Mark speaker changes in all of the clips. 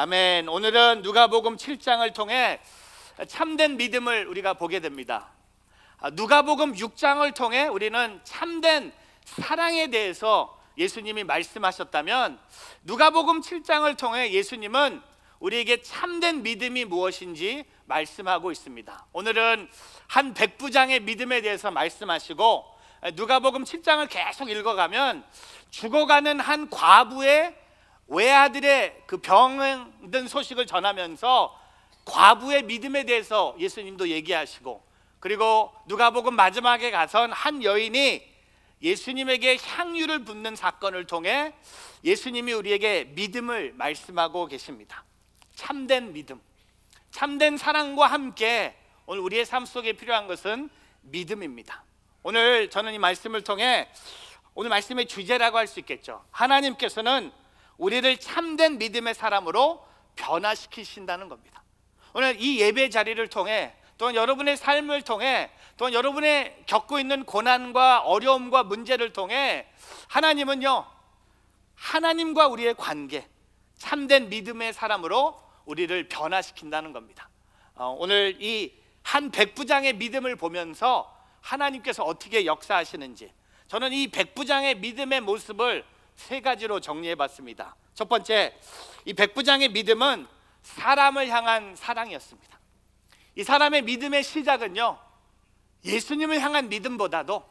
Speaker 1: 아멘. 오늘은 누가복음 7장을 통해 참된 믿음을 우리가 보게 됩니다. 누가복음 6장을 통해 우리는 참된 사랑에 대해서 예수님이 말씀하셨다면, 누가복음 7장을 통해 예수님은 우리에게 참된 믿음이 무엇인지 말씀하고 있습니다. 오늘은 한 백부장의 믿음에 대해서 말씀하시고, 누가복음 7장을 계속 읽어가면 죽어가는 한 과부의 외아들의 그 병든 소식을 전하면서 과부의 믿음에 대해서 예수님도 얘기하시고, 그리고 누가복음 마지막에 가선 한 여인이 예수님에게 향유를 붓는 사건을 통해 예수님이 우리에게 믿음을 말씀하고 계십니다. 참된 믿음, 참된 사랑과 함께 오늘 우리의 삶 속에 필요한 것은 믿음입니다. 오늘 저는 이 말씀을 통해 오늘 말씀의 주제라고 할 수 있겠죠. 하나님께서는 우리를 참된 믿음의 사람으로 변화시키신다는 겁니다. 오늘 이 예배 자리를 통해, 또한 여러분의 삶을 통해, 또한 여러분의 겪고 있는 고난과 어려움과 문제를 통해 하나님은요, 하나님과 우리의 관계, 참된 믿음의 사람으로 우리를 변화시킨다는 겁니다. 오늘 이 한 백부장의 믿음을 보면서 하나님께서 어떻게 역사하시는지, 저는 이 백부장의 믿음의 모습을 세 가지로 정리해 봤습니다. 첫 번째, 이 백부장의 믿음은 사람을 향한 사랑이었습니다. 이 사람의 믿음의 시작은요, 예수님을 향한 믿음보다도,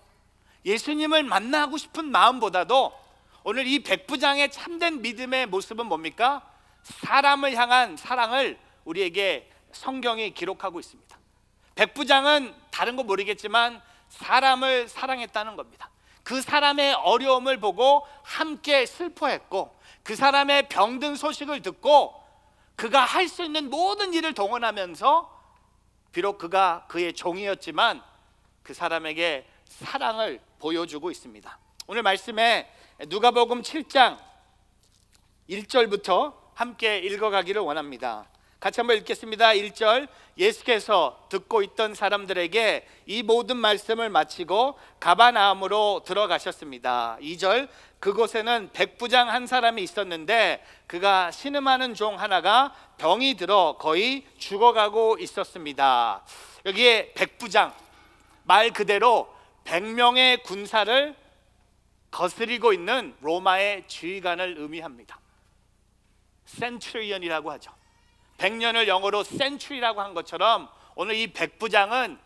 Speaker 1: 예수님을 만나고 싶은 마음보다도 오늘 이 백부장의 참된 믿음의 모습은 뭡니까? 사람을 향한 사랑을 우리에게 성경이 기록하고 있습니다. 백부장은 다른 거 모르겠지만 사람을 사랑했다는 겁니다. 그 사람의 어려움을 보고 함께 슬퍼했고, 그 사람의 병든 소식을 듣고 그가 할 수 있는 모든 일을 동원하면서, 비록 그가 그의 종이었지만 그 사람에게 사랑을 보여주고 있습니다. 오늘 말씀에 누가복음 7장 1절부터 함께 읽어가기를 원합니다. 같이 한번 읽겠습니다. 1절, 예수께서 듣고 있던 사람들에게 이 모든 말씀을 마치고 가버나움으로 들어가셨습니다. 2절, 그곳에는 백부장 한 사람이 있었는데 그가 신음하는 종 하나가 병이 들어 거의 죽어가고 있었습니다. 여기에 백부장, 말 그대로 100명의 군사를 거스리고 있는 로마의 지휘관을 의미합니다. 센츄리언이라고 하죠. 100년을 영어로 센츄리라고 한 것처럼 오늘 이 백부장은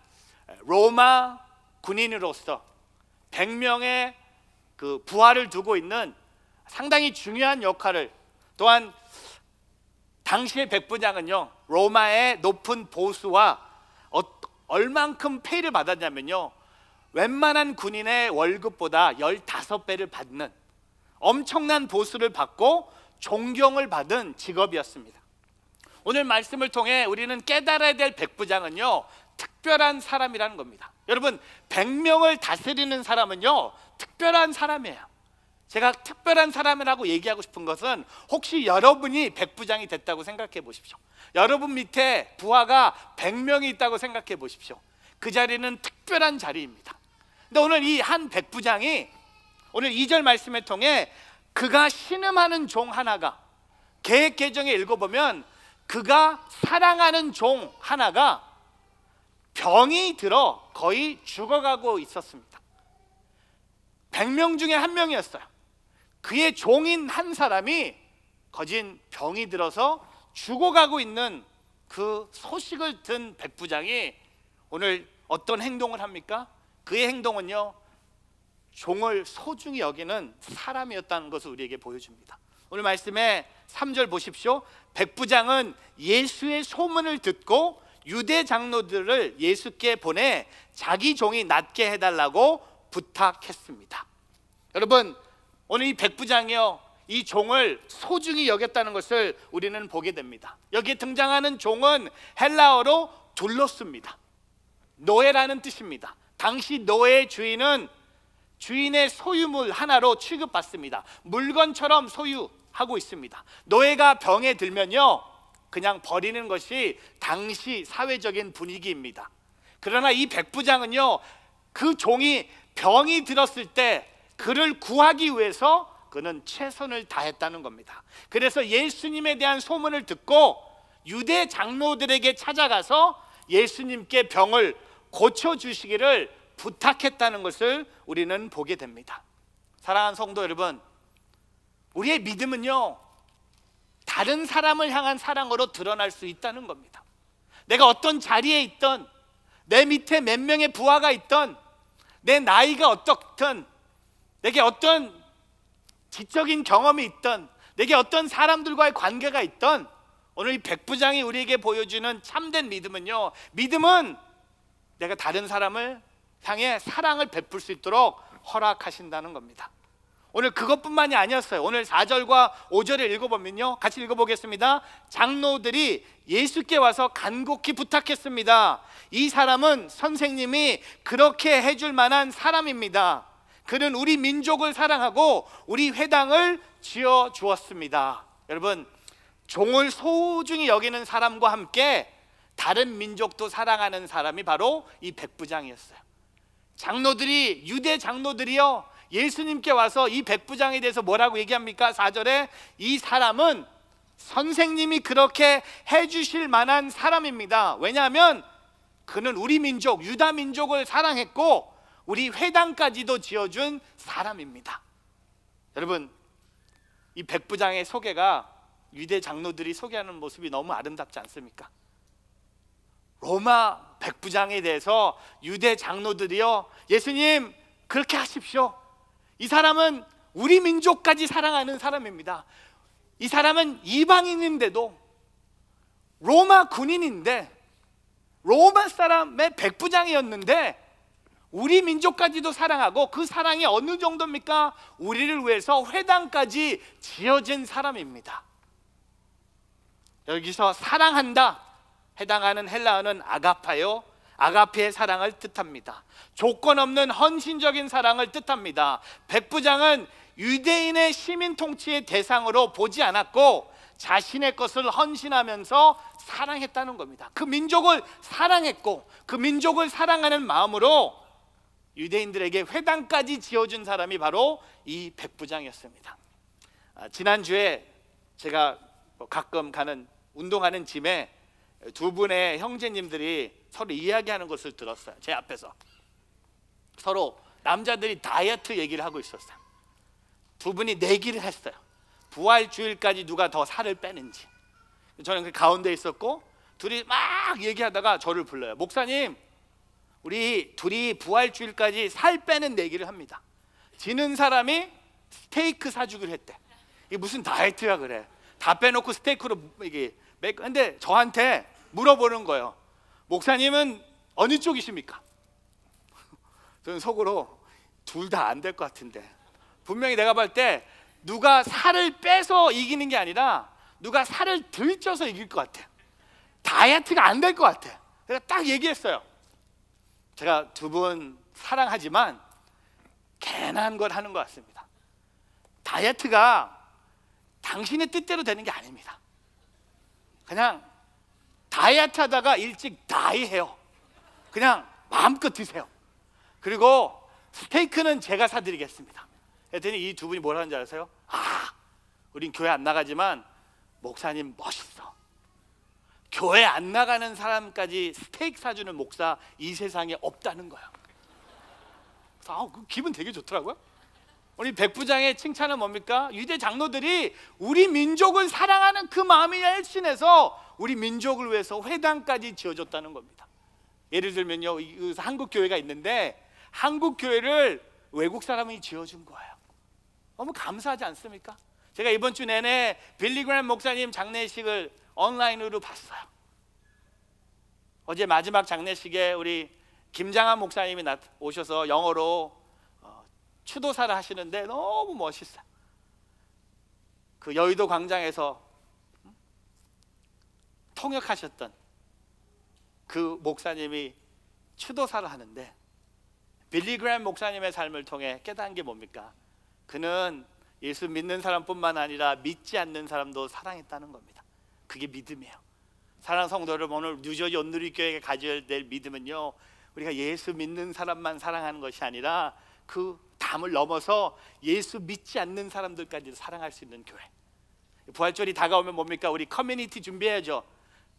Speaker 1: 로마 군인으로서 100명의 그 부하를 두고 있는 상당히 중요한 역할을, 또한 당시의 백부장은요, 로마의 높은 보수와 얼만큼 페이를 받았냐면요, 웬만한 군인의 월급보다 15배를 받는 엄청난 보수를 받고 존경을 받은 직업이었습니다. 오늘 말씀을 통해 우리는 깨달아야 될 백부장은요, 특별한 사람이라는 겁니다. 여러분, 100명을 다스리는 사람은요, 특별한 사람이에요. 제가 특별한 사람이라고 얘기하고 싶은 것은, 혹시 여러분이 백부장이 됐다고 생각해 보십시오. 여러분 밑에 부하가 100명이 있다고 생각해 보십시오. 그 자리는 특별한 자리입니다. 근데 오늘 이 한 백부장이 오늘 2절 말씀을 통해 그가 신음하는 종 하나가, 계획 개정에 읽어보면 그가 사랑하는 종 하나가 병이 들어 거의 죽어가고 있었습니다. 100명 중에 한 명이었어요. 그의 종인 한 사람이 거진 병이 들어서 죽어가고 있는 그 소식을 든 백부장이 오늘 어떤 행동을 합니까? 그의 행동은요, 종을 소중히 여기는 사람이었다는 것을 우리에게 보여줍니다. 오늘 말씀에 3절 보십시오. 백부장은 예수의 소문을 듣고 유대 장로들을 예수께 보내 자기 종이 낫게 해달라고 부탁했습니다. 여러분, 오늘 이 백부장이요, 이 종을 소중히 여겼다는 것을 우리는 보게 됩니다. 여기에 등장하는 종은 헬라어로 둘로스입니다. 노예라는 뜻입니다. 당시 노예 주인은 주인의 소유물 하나로 취급받습니다. 물건처럼 소유하고 있습니다. 노예가 병에 들면요, 그냥 버리는 것이 당시 사회적인 분위기입니다. 그러나 이 백부장은요, 그 종이 병이 들었을 때 그를 구하기 위해서 그는 최선을 다했다는 겁니다. 그래서 예수님에 대한 소문을 듣고 유대 장로들에게 찾아가서 예수님께 병을 고쳐주시기를 부탁했다는 것을 우리는 보게 됩니다. 사랑하는 성도 여러분, 우리의 믿음은요, 다른 사람을 향한 사랑으로 드러날 수 있다는 겁니다. 내가 어떤 자리에 있던, 내 밑에 몇 명의 부하가 있던, 내 나이가 어떻든, 내게 어떤 지적인 경험이 있던, 내게 어떤 사람들과의 관계가 있던, 오늘 이 백부장이 우리에게 보여주는 참된 믿음은요, 믿음은 내가 다른 사람을 향해 사랑을 베풀 수 있도록 허락하신다는 겁니다. 오늘 그것뿐만이 아니었어요. 오늘 4절과 5절을 읽어보면요, 같이 읽어보겠습니다. 장로들이 예수께 와서 간곡히 부탁했습니다. 이 사람은 선생님이 그렇게 해줄 만한 사람입니다. 그는 우리 민족을 사랑하고 우리 회당을 지어 주었습니다. 여러분, 종을 소중히 여기는 사람과 함께 다른 민족도 사랑하는 사람이 바로 이 백부장이었어요. 장로들이, 유대 장로들이요, 예수님께 와서 이 백부장에 대해서 뭐라고 얘기합니까? 4절에 이 사람은 선생님이 그렇게 해주실 만한 사람입니다. 왜냐하면 그는 우리 민족, 유다 민족을 사랑했고 우리 회당까지도 지어준 사람입니다. 여러분, 이 백부장의 소개가 유대 장로들이 소개하는 모습이 너무 아름답지 않습니까? 로마 백부장에 대해서 유대 장로들이요, 예수님 그렇게 하십시오. 이 사람은 우리 민족까지 사랑하는 사람입니다. 이 사람은 이방인인데도, 로마 군인인데, 로마 사람의 백부장이었는데 우리 민족까지도 사랑하고, 그 사랑이 어느 정도입니까? 우리를 위해서 회당까지 지어진 사람입니다. 여기서 사랑한다 해당하는 헬라어는 아가파요, 아가페의 사랑을 뜻합니다. 조건 없는 헌신적인 사랑을 뜻합니다. 백부장은 유대인의 시민 통치의 대상으로 보지 않았고 자신의 것을 헌신하면서 사랑했다는 겁니다. 그 민족을 사랑했고 그 민족을 사랑하는 마음으로 유대인들에게 회당까지 지어준 사람이 바로 이 백부장이었습니다. 지난주에 제가 가끔 가는 운동하는 짐에 두 분의 형제님들이 서로 이야기하는 것을 들었어요. 제 앞에서 서로 남자들이 다이어트 얘기를 하고 있었어요. 두 분이 내기를 했어요. 부활주일까지 누가 더 살을 빼는지. 저는 그 가운데 있었고 둘이 막 얘기하다가 저를 불러요. 목사님, 우리 둘이 부활주일까지 살 빼는 내기를 합니다. 지는 사람이 스테이크 사주기로 했대. 이게 무슨 다이어트야 그래. 다 빼놓고 스테이크로 이게. 근데 저한테 물어보는 거예요. 목사님은 어느 쪽이십니까? 저는 속으로 둘 다 안 될 것 같은데, 분명히 내가 볼 때 누가 살을 빼서 이기는 게 아니라 누가 살을 들쪄서 이길 것 같아. 다이어트가 안 될 것 같아. 제가 딱 얘기했어요. 제가 두 분 사랑하지만 괜한 걸 하는 것 같습니다. 다이어트가 당신의 뜻대로 되는 게 아닙니다. 그냥 다이어트 하다가 일찍 다이해요. 그냥 마음껏 드세요. 그리고 스테이크는 제가 사드리겠습니다. 그랬더니 이 두 분이 뭐라 하는지 아세요? 우린 교회 안 나가지만 목사님 멋있어. 교회 안 나가는 사람까지 스테이크 사주는 목사 이 세상에 없다는 거예요. 그래서 그 기분 되게 좋더라고요. 우리 백부장의 칭찬은 뭡니까? 유대 장로들이 우리 민족을 사랑하는 그 마음이 열심해서 우리 민족을 위해서 회당까지 지어줬다는 겁니다. 예를 들면요, 한국 교회가 있는데 한국 교회를 외국 사람이 지어준 거예요. 너무 감사하지 않습니까? 제가 이번 주 내내 빌리 그레이엄 목사님 장례식을 온라인으로 봤어요. 어제 마지막 장례식에 우리 김장한 목사님이 오셔서 영어로 추도사를 하시는데 너무 멋있어요. 그 여의도 광장에서 통역하셨던 그 목사님이 추도사를 하는데, 빌리 그레이엄 목사님의 삶을 통해 깨달은 게 뭡니까? 그는 예수 믿는 사람뿐만 아니라 믿지 않는 사람도 사랑했다는 겁니다. 그게 믿음이에요. 사랑하는 성도 여러분, 오늘 뉴저지 온누리교회가 가져야 될 믿음은요, 우리가 예수 믿는 사람만 사랑하는 것이 아니라 그 담을 넘어서 예수 믿지 않는 사람들까지도 사랑할 수 있는 교회. 부활절이 다가오면 뭡니까? 우리 커뮤니티 준비해야죠.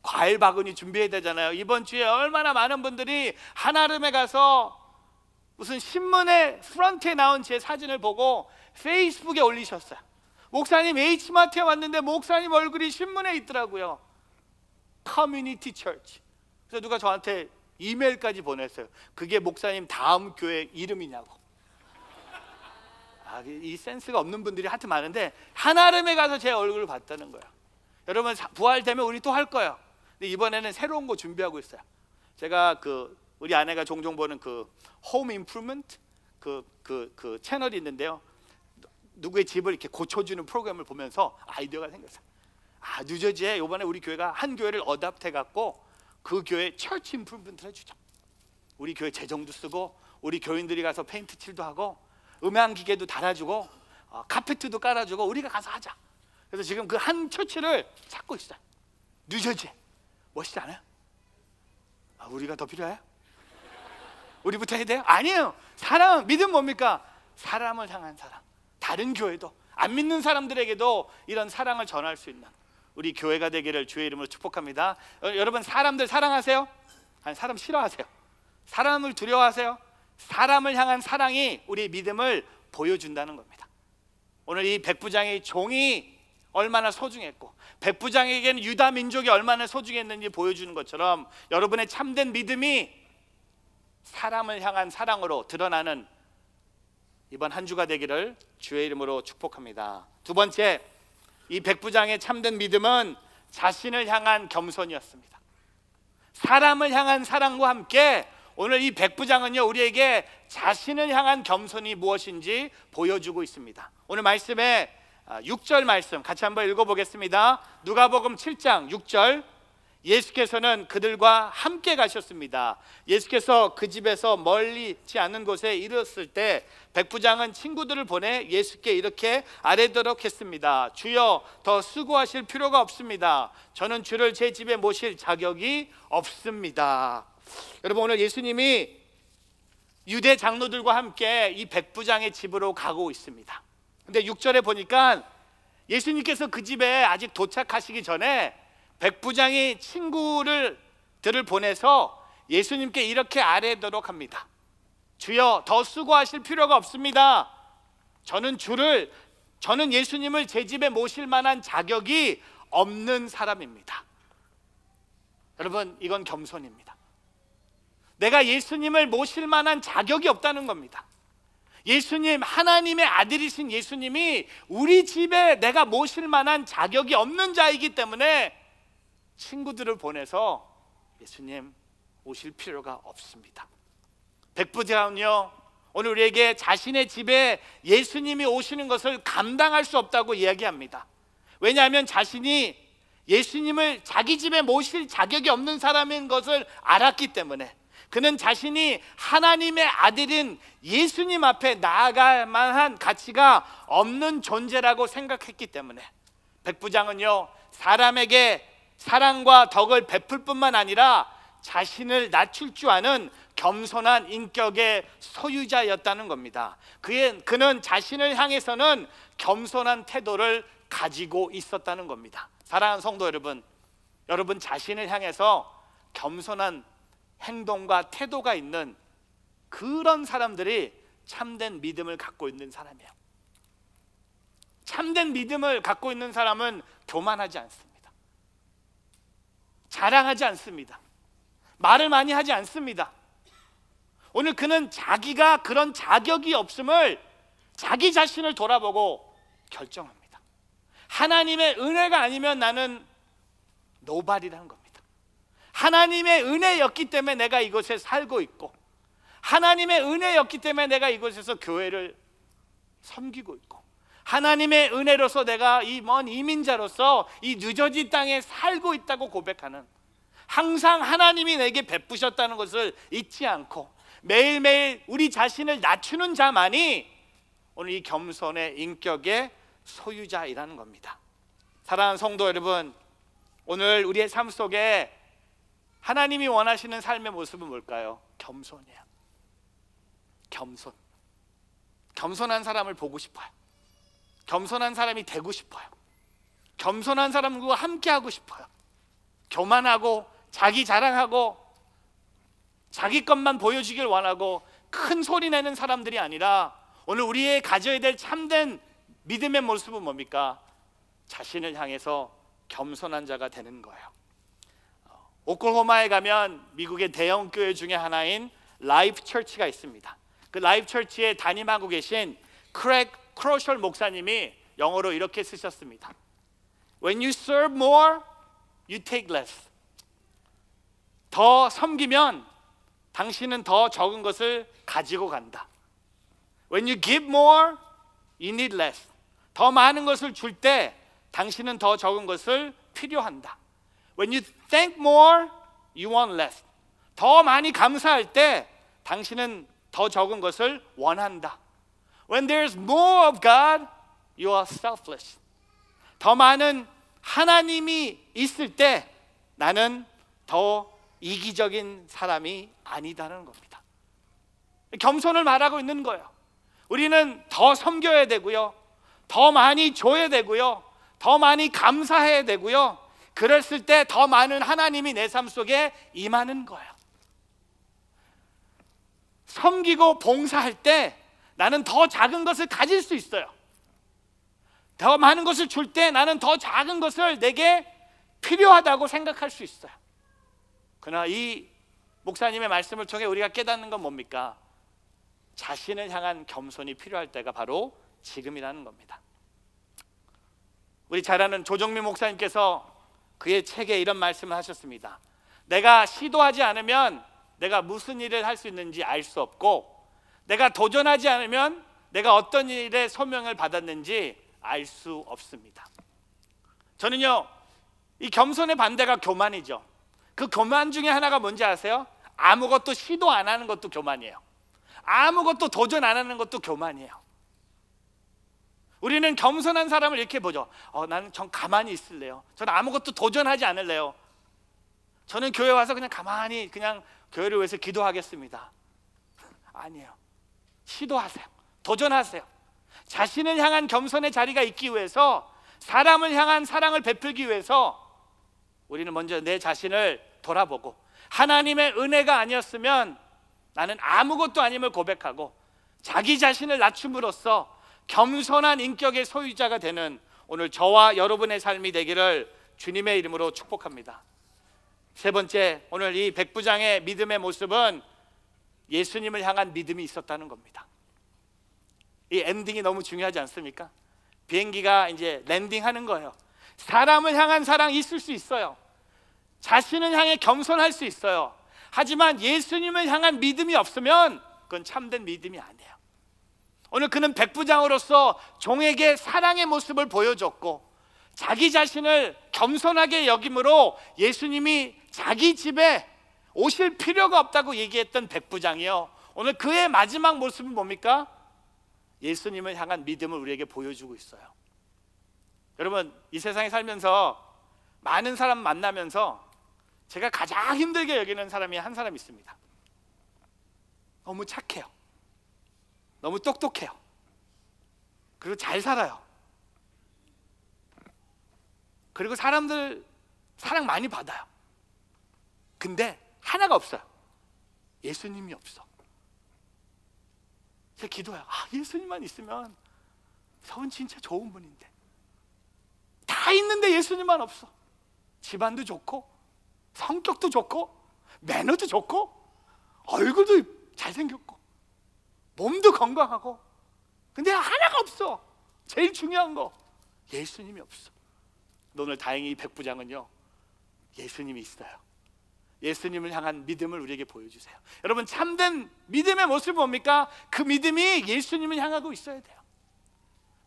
Speaker 1: 과일 바구니 준비해야 되잖아요. 이번 주에 얼마나 많은 분들이 한아름에 가서 무슨 신문에 프런트에 나온 제 사진을 보고 페이스북에 올리셨어요. 목사님 H마트에 왔는데 목사님 얼굴이 신문에 있더라고요. 커뮤니티 처치. 그래서 누가 저한테 이메일까지 보냈어요. 그게 목사님 다음 교회 이름이냐고. 이 센스가 없는 분들이 하여튼 많은데 한아름에 가서 제 얼굴을 봤다는 거예요. 여러분 부활되면 우리 또 할 거예요. 근데 이번에는 새로운 거 준비하고 있어요. 제가 우리 아내가 종종 보는 홈 임프루먼트 그 채널이 있는데요. 누구의 집을 이렇게 고쳐주는 프로그램을 보면서 아이디어가 생겼어요. 뉴저지에 이번에 우리 교회가 한 교회를 어답해 갖고 그 교회 처치 임프루먼트를 해주죠. 우리 교회 재정도 쓰고 우리 교인들이 가서 페인트 칠도 하고 음향 기계도 달아주고 카페트도 깔아주고 우리가 가서 하자. 그래서 지금 그 한 처치를 찾고 있어요. 뉴저지. 멋있지 않아요? 우리가 더 필요해요? 우리부터 해야 돼요? 아니에요. 사랑, 믿음 뭡니까? 사람을 향한 사랑. 다른 교회도 안 믿는 사람들에게도 이런 사랑을 전할 수 있는 우리 교회가 되기를 주의 이름으로 축복합니다. 여러분 사람들 사랑하세요? 아니 사람 싫어하세요? 사람을 두려워하세요? 사람을 향한 사랑이 우리 믿음을 보여준다는 겁니다. 오늘 이 백부장의 종이 얼마나 소중했고 백부장에게는 유다 민족이 얼마나 소중했는지 보여주는 것처럼 여러분의 참된 믿음이 사람을 향한 사랑으로 드러나는 이번 한 주가 되기를 주의 이름으로 축복합니다. 두 번째, 이 백부장의 참된 믿음은 자신을 향한 겸손이었습니다. 사람을 향한 사랑과 함께 오늘 이 백부장은요 우리에게 자신을 향한 겸손이 무엇인지 보여주고 있습니다. 오늘 말씀에 6절 말씀 같이 한번 읽어보겠습니다. 누가복음 7장 6절. 예수께서는 그들과 함께 가셨습니다. 예수께서 그 집에서 멀리지 않은 곳에 이르렀을 때 백부장은 친구들을 보내 예수께 이렇게 아뢰도록 했습니다. 주여, 더 수고하실 필요가 없습니다. 저는 주를 제 집에 모실 자격이 없습니다. 여러분 오늘 예수님이 유대 장로들과 함께 이 백부장의 집으로 가고 있습니다. 근데 6절에 보니까 예수님께서 그 집에 아직 도착하시기 전에 백부장이 친구들을 보내서 예수님께 이렇게 아뢰도록 합니다. 주여, 더 수고하실 필요가 없습니다. 저는 예수님을 제 집에 모실 만한 자격이 없는 사람입니다. 여러분 이건 겸손입니다. 내가 예수님을 모실 만한 자격이 없다는 겁니다. 예수님, 하나님의 아들이신 예수님이 우리 집에 내가 모실 만한 자격이 없는 자이기 때문에 친구들을 보내서 예수님 오실 필요가 없습니다. 백부장은요 오늘 우리에게 자신의 집에 예수님이 오시는 것을 감당할 수 없다고 이야기합니다. 왜냐하면 자신이 예수님을 자기 집에 모실 자격이 없는 사람인 것을 알았기 때문에, 그는 자신이 하나님의 아들인 예수님 앞에 나아갈 만한 가치가 없는 존재라고 생각했기 때문에 백부장은요 사람에게 사랑과 덕을 베풀 뿐만 아니라 자신을 낮출 줄 아는 겸손한 인격의 소유자였다는 겁니다. 그는 자신을 향해서는 겸손한 태도를 가지고 있었다는 겁니다. 사랑하는 성도 여러분, 여러분 자신을 향해서 겸손한 행동과 태도가 있는 그런 사람들이 참된 믿음을 갖고 있는 사람이에요. 참된 믿음을 갖고 있는 사람은 교만하지 않습니다. 자랑하지 않습니다. 말을 많이 하지 않습니다. 오늘 그는 자기가 그런 자격이 없음을 자기 자신을 돌아보고 결정합니다. 하나님의 은혜가 아니면 나는 노바디라는 겁니다. 하나님의 은혜였기 때문에 내가 이곳에 살고 있고, 하나님의 은혜였기 때문에 내가 이곳에서 교회를 섬기고 있고, 하나님의 은혜로서 내가 이 먼 이민자로서 이 뉴저지 땅에 살고 있다고 고백하는, 항상 하나님이 내게 베푸셨다는 것을 잊지 않고 매일매일 우리 자신을 낮추는 자만이 오늘 이 겸손의 인격의 소유자이라는 겁니다. 사랑하는 성도 여러분, 오늘 우리의 삶 속에 하나님이 원하시는 삶의 모습은 뭘까요? 겸손이에요. 겸손. 겸손한 사람을 보고 싶어요. 겸손한 사람이 되고 싶어요. 겸손한 사람과 함께 하고 싶어요. 교만하고 자기 자랑하고 자기 것만 보여주길 원하고 큰 소리 내는 사람들이 아니라 오늘 우리의 가져야 될 참된 믿음의 모습은 뭡니까? 자신을 향해서 겸손한 자가 되는 거예요. 오클라호마에 가면 미국의 대형 교회 중에 하나인 라이프 처치가 있습니다. 그 라이프 처치에 담임하고 계신 크랙 크로셜 목사님이 영어로 이렇게 쓰셨습니다. When you serve more, you take less. 더 섬기면 당신은 더 적은 것을 가지고 간다. When you give more, you need less. 더 많은 것을 줄 때 당신은 더 적은 것을 필요한다. When you thank more, you want less. 더 많이 감사할 때 당신은 더 적은 것을 원한다. When there's more of God, you are selfless. 더 많은 하나님이 있을 때 나는 더 이기적인 사람이 아니다는 겁니다. 겸손을 말하고 있는 거예요. 우리는 더 섬겨야 되고요, 더 많이 줘야 되고요, 더 많이 감사해야 되고요. 그랬을 때 더 많은 하나님이 내 삶 속에 임하는 거예요. 섬기고 봉사할 때 나는 더 작은 것을 가질 수 있어요. 더 많은 것을 줄 때 나는 더 작은 것을 내게 필요하다고 생각할 수 있어요. 그러나 이 목사님의 말씀을 통해 우리가 깨닫는 건 뭡니까? 자신을 향한 겸손이 필요할 때가 바로 지금이라는 겁니다. 우리 잘 아는 조정민 목사님께서 그의 책에 이런 말씀을 하셨습니다. 내가 시도하지 않으면 내가 무슨 일을 할 수 있는지 알 수 없고, 내가 도전하지 않으면 내가 어떤 일에 소명을 받았는지 알 수 없습니다. 저는요, 이 겸손의 반대가 교만이죠. 그 교만 중에 하나가 뭔지 아세요? 아무것도 시도 안 하는 것도 교만이에요. 아무것도 도전 안 하는 것도 교만이에요. 우리는 겸손한 사람을 이렇게 보죠. 나는 전 가만히 있을래요. 저는 아무것도 도전하지 않을래요. 저는 교회 와서 그냥 가만히 그냥 교회를 위해서 기도하겠습니다. 아니에요. 시도하세요. 도전하세요. 자신을 향한 겸손의 자리가 있기 위해서, 사람을 향한 사랑을 베풀기 위해서 우리는 먼저 내 자신을 돌아보고, 하나님의 은혜가 아니었으면 나는 아무것도 아님을 고백하고 자기 자신을 낮춤으로써 겸손한 인격의 소유자가 되는 오늘 저와 여러분의 삶이 되기를 주님의 이름으로 축복합니다. 세 번째, 오늘 이 백부장의 믿음의 모습은 예수님을 향한 믿음이 있었다는 겁니다. 이 엔딩이 너무 중요하지 않습니까? 비행기가 이제 랜딩하는 거예요. 사람을 향한 사랑이 있을 수 있어요. 자신을 향해 겸손할 수 있어요. 하지만 예수님을 향한 믿음이 없으면 그건 참된 믿음이 아니에요. 오늘 그는 백부장으로서 종에게 사랑의 모습을 보여줬고, 자기 자신을 겸손하게 여김으로 예수님이 자기 집에 오실 필요가 없다고 얘기했던 백부장이요, 오늘 그의 마지막 모습은 뭡니까? 예수님을 향한 믿음을 우리에게 보여주고 있어요. 여러분, 이 세상에 살면서 많은 사람 만나면서 제가 가장 힘들게 여기는 사람이 한 사람 있습니다. 너무 착해요. 너무 똑똑해요. 그리고 잘 살아요. 그리고 사람들 사랑 많이 받아요. 근데 하나가 없어요. 예수님이 없어. 제 기도야, 예수님만 있으면 저분 진짜 좋은 분인데, 다 있는데 예수님만 없어. 집안도 좋고, 성격도 좋고, 매너도 좋고, 얼굴도 잘생겼고, 몸도 건강하고, 근데 하나가 없어. 제일 중요한 거, 예수님이 없어. 오늘 다행히 이 백부장은요, 예수님이 있어요. 예수님을 향한 믿음을 우리에게 보여주세요. 여러분, 참된 믿음의 모습이 뭡니까? 그 믿음이 예수님을 향하고 있어야 돼요.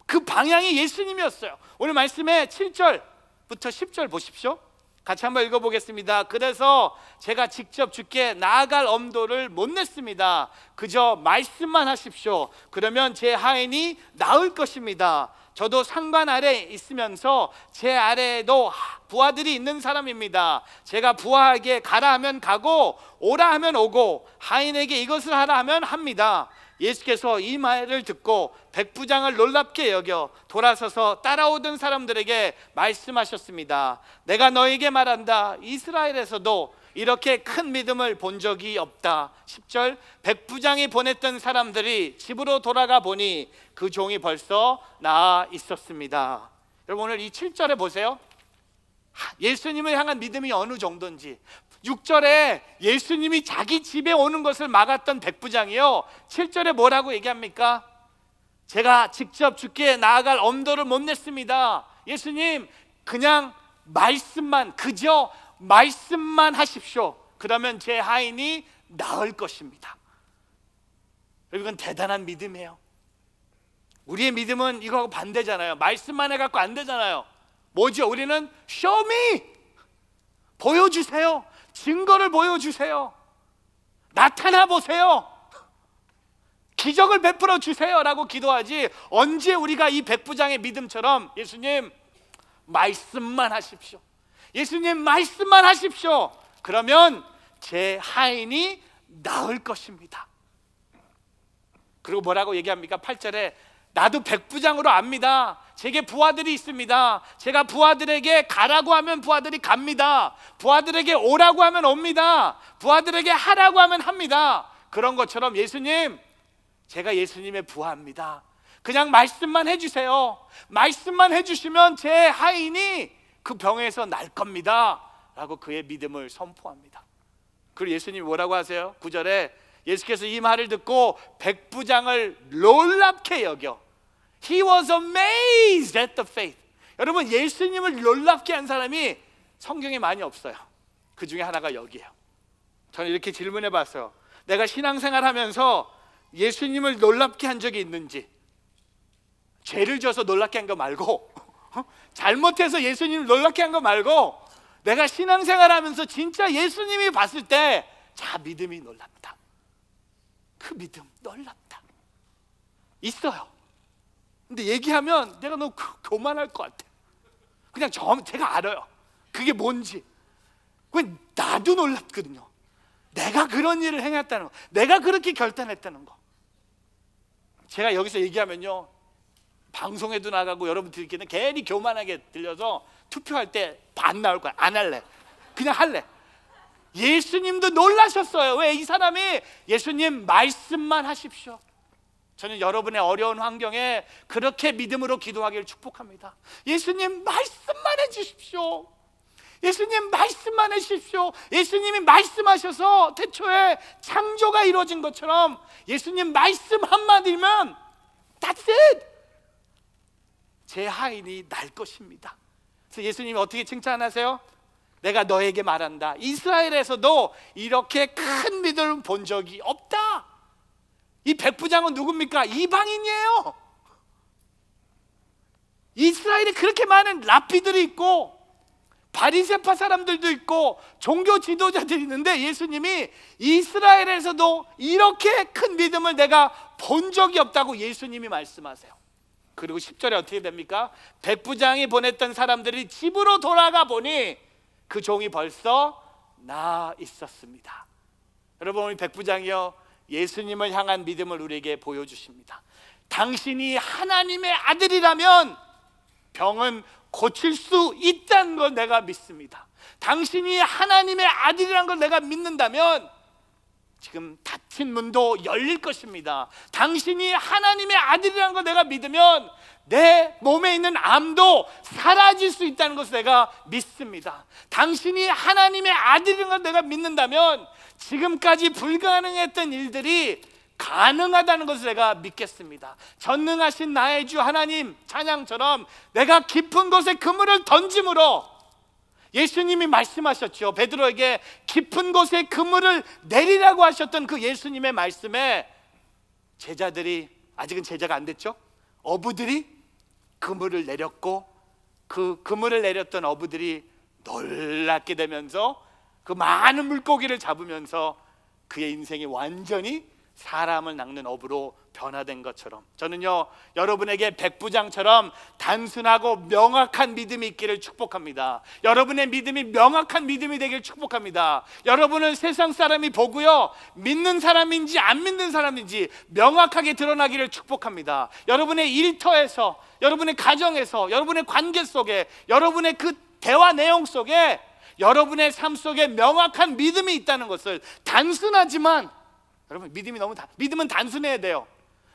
Speaker 1: 그 방향이 예수님이었어요. 오늘 말씀의 7절부터 10절 보십시오. 같이 한번 읽어보겠습니다. 그래서 제가 직접 주께 나아갈 엄도를 못 냈습니다. 그저 말씀만 하십시오. 그러면 제 하인이 나을 것입니다. 저도 상관 아래 있으면서 제 아래에도 부하들이 있는 사람입니다. 제가 부하에게 가라 하면 가고 오라 하면 오고 하인에게 이것을 하라 하면 합니다. 예수께서 이 말을 듣고 백부장을 놀랍게 여겨 돌아서서 따라오던 사람들에게 말씀하셨습니다. 내가 너에게 말한다. 이스라엘에서도 이렇게 큰 믿음을 본 적이 없다. 10절, 백부장이 보냈던 사람들이 집으로 돌아가 보니 그 종이 벌써 나아 있었습니다. 여러분, 오늘 이 7절에 보세요. 예수님을 향한 믿음이 어느 정도인지. 6절에 예수님이 자기 집에 오는 것을 막았던 백부장이요, 7절에 뭐라고 얘기합니까? 제가 직접 주께 나아갈 엄도를 못 냈습니다. 예수님, 그냥 말씀만, 그저 말씀만 하십시오. 그러면 제 하인이 나을 것입니다. 이건 대단한 믿음이에요. 우리의 믿음은 이거하고 반대잖아요. 말씀만 해갖고 안 되잖아요. 뭐죠? 우리는 show me, 보여주세요. 증거를 보여주세요. 나타나 보세요. 기적을 베풀어 주세요 라고 기도하지, 언제 우리가 이 백부장의 믿음처럼 예수님 말씀만 하십시오, 예수님 말씀만 하십시오, 그러면 제 하인이 나을 것입니다. 그리고 뭐라고 얘기합니까? 8절에 나도 백부장으로 압니다. 제게 부하들이 있습니다. 제가 부하들에게 가라고 하면 부하들이 갑니다. 부하들에게 오라고 하면 옵니다. 부하들에게 하라고 하면 합니다. 그런 것처럼 예수님, 제가 예수님의 부하입니다. 그냥 말씀만 해주세요. 말씀만 해주시면 제 하인이 그 병에서 날 겁니다 라고 그의 믿음을 선포합니다. 그리고 예수님이 뭐라고 하세요? 9절에 예수께서 이 말을 듣고 백부장을 놀랍게 여겨, He was amazed at the faith. 여러분, 예수님을 놀랍게 한 사람이 성경에 많이 없어요. 그 중에 하나가 여기에요. 저는 이렇게 질문해 봤어요. 내가 신앙생활 하면서 예수님을 놀랍게 한 적이 있는지, 죄를 져서 놀랍게 한 거 말고 잘못해서 예수님을 놀랍게 한 거 말고, 내가 신앙생활 하면서 진짜 예수님이 봤을 때 자, 믿음이 놀랍다, 그 믿음 놀랍다, 있어요. 근데 얘기하면 내가 너무 교만할 것 같아. 그냥 제가 알아요, 그게 뭔지. 왜 나도 놀랍거든요. 내가 그런 일을 행했다는 거, 내가 그렇게 결단했다는 거. 제가 여기서 얘기하면요, 방송에도 나가고 여러분 들기는 괜히 교만하게 들려서 투표할 때 반 나올 거야. 안 할래, 그냥 할래. 예수님도 놀라셨어요. 왜? 이 사람이 예수님 말씀만 하십시오. 저는 여러분의 어려운 환경에 그렇게 믿음으로 기도하기를 축복합니다. 예수님 말씀만 해주십시오. 예수님 말씀만 해주십시오. 예수님이 말씀하셔서 태초에 창조가 이루어진 것처럼 예수님 말씀 한마디면 That's it, 제 하인이 날 것입니다. 그래서 예수님이 어떻게 칭찬하세요? 내가 너에게 말한다. 이스라엘에서도 이렇게 큰 믿음을 본 적이 없다. 이 백부장은 누굽니까? 이방인이에요. 이스라엘에 그렇게 많은 랍비들이 있고 바리새파 사람들도 있고 종교 지도자들이 있는데, 예수님이 이스라엘에서도 이렇게 큰 믿음을 내가 본 적이 없다고 예수님이 말씀하세요. 그리고 10절에 어떻게 됩니까? 백부장이 보냈던 사람들이 집으로 돌아가 보니 그 종이 벌써 나아 있었습니다. 여러분, 우리 백부장이요, 예수님을 향한 믿음을 우리에게 보여주십니다. 당신이 하나님의 아들이라면 병은 고칠 수 있다는 걸 내가 믿습니다. 당신이 하나님의 아들이라는 걸 내가 믿는다면 지금 닫힌 문도 열릴 것입니다. 당신이 하나님의 아들이라는 걸 내가 믿으면 내 몸에 있는 암도 사라질 수 있다는 것을 내가 믿습니다. 당신이 하나님의 아들인 걸 내가 믿는다면 지금까지 불가능했던 일들이 가능하다는 것을 내가 믿겠습니다. 전능하신 나의 주 하나님 찬양처럼 내가 깊은 곳에 그물을 던짐으로, 예수님이 말씀하셨죠. 베드로에게 깊은 곳에 그물을 내리라고 하셨던 그 예수님의 말씀에 제자들이, 아직은 제자가 안 됐죠, 어부들이 그물을 내렸고, 그 그물을 내렸던 어부들이 놀랍게 되면서 그 많은 물고기를 잡으면서 그의 인생이 완전히 사람을 낚는 어부로 변화된 것처럼 저는요 여러분에게 백부장처럼 단순하고 명확한 믿음이 있기를 축복합니다. 여러분의 믿음이 명확한 믿음이 되길 축복합니다. 여러분은 세상 사람이 보고요 믿는 사람인지 안 믿는 사람인지 명확하게 드러나기를 축복합니다. 여러분의 일터에서, 여러분의 가정에서, 여러분의 관계 속에, 여러분의 그 대화 내용 속에 여러분의 삶 속에 명확한 믿음이 있다는 것을, 단순하지만 여러분 믿음은 단순해야 돼요.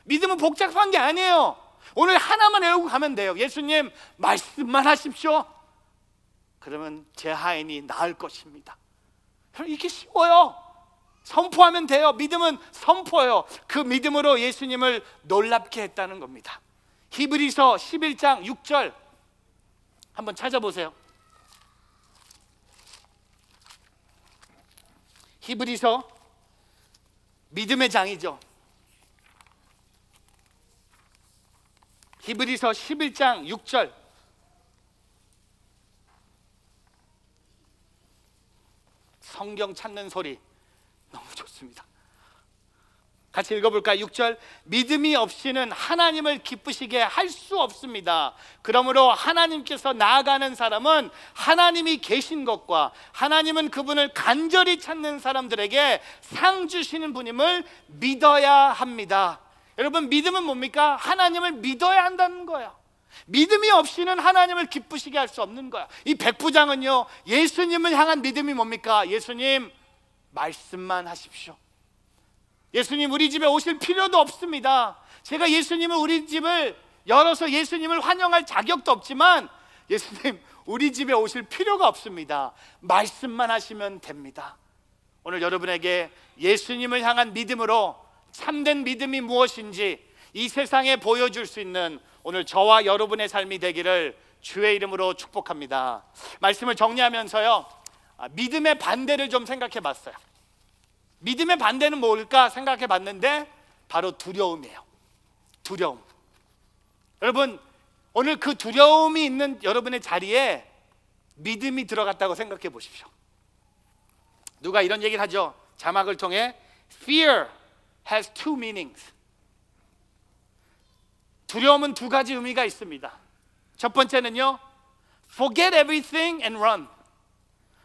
Speaker 1: 믿음은 복잡한 게 아니에요. 오늘 하나만 외우고 가면 돼요. 예수님 말씀만 하십시오. 그러면 제 하인이 나을 것입니다. 이게 쉬워요. 선포하면 돼요. 믿음은 선포예요. 그 믿음으로 예수님을 놀랍게 했다는 겁니다. 히브리서 11장 6절 한번 찾아보세요. 히브리서 믿음의 장이죠. 히브리서 11장 6절 성경 찾는 소리 너무 좋습니다. 같이 읽어볼까요? 6절 믿음이 없이는 하나님을 기쁘시게 할 수 없습니다. 그러므로 하나님께서 나아가는 사람은 하나님이 계신 것과 하나님은 그분을 간절히 찾는 사람들에게 상 주시는 분임을 믿어야 합니다. 여러분 믿음은 뭡니까? 하나님을 믿어야 한다는 거예요. 믿음이 없이는 하나님을 기쁘시게 할 수 없는 거야. 이 백부장은요 예수님을 향한 믿음이 뭡니까? 예수님 말씀만 하십시오. 예수님 우리 집에 오실 필요도 없습니다. 제가 예수님을 우리 집을 열어서 예수님을 환영할 자격도 없지만 예수님 우리 집에 오실 필요가 없습니다. 말씀만 하시면 됩니다. 오늘 여러분에게 예수님을 향한 믿음으로 참된 믿음이 무엇인지 이 세상에 보여줄 수 있는 오늘 저와 여러분의 삶이 되기를 주의 이름으로 축복합니다. 말씀을 정리하면서요 믿음의 반대를 좀 생각해 봤어요. 믿음의 반대는 뭘까 생각해 봤는데 바로 두려움이에요. 두려움. 여러분 오늘 그 두려움이 있는 여러분의 자리에 믿음이 들어갔다고 생각해 보십시오. 누가 이런 얘기를 하죠. 자막을 통해 Fear has two meanings. 두려움은 두 가지 의미가 있습니다. 첫 번째는요 Forget everything and run.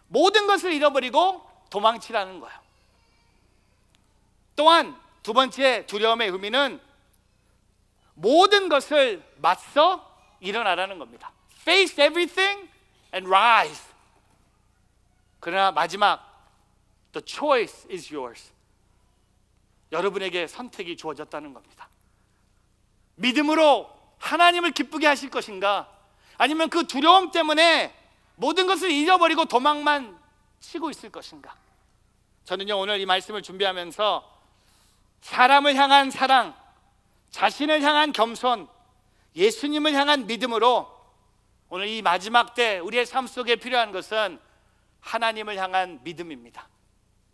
Speaker 1: 모든 것을 잃어버리고 도망치라는 거예요. 또한 두 번째 두려움의 의미는 모든 것을 맞서 일어나라는 겁니다. Face everything and rise. 그러나 마지막 The choice is yours. 여러분에게 선택이 주어졌다는 겁니다. 믿음으로 하나님을 기쁘게 하실 것인가, 아니면 그 두려움 때문에 모든 것을 잃어버리고 도망만 치고 있을 것인가. 저는요 오늘 이 말씀을 준비하면서 사람을 향한 사랑, 자신을 향한 겸손, 예수님을 향한 믿음으로 오늘 이 마지막 때 우리의 삶 속에 필요한 것은 하나님을 향한 믿음입니다.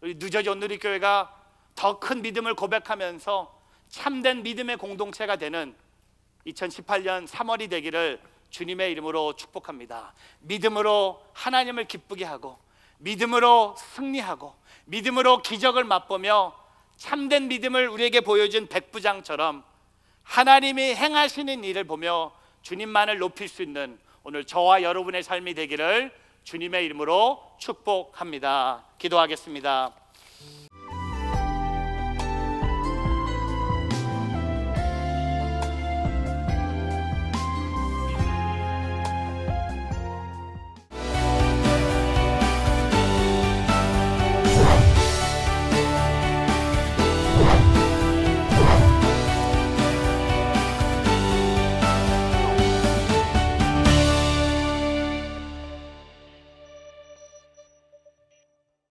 Speaker 1: 우리 뉴저지 온누리교회가 더 큰 믿음을 고백하면서 참된 믿음의 공동체가 되는 2018년 3월이 되기를 주님의 이름으로 축복합니다. 믿음으로 하나님을 기쁘게 하고 믿음으로 승리하고 믿음으로 기적을 맛보며 참된 믿음을 우리에게 보여준 백부장처럼 하나님이 행하시는 일을 보며 주님만을 높일 수 있는 오늘 저와 여러분의 삶이 되기를 주님의 이름으로 축복합니다. 기도하겠습니다.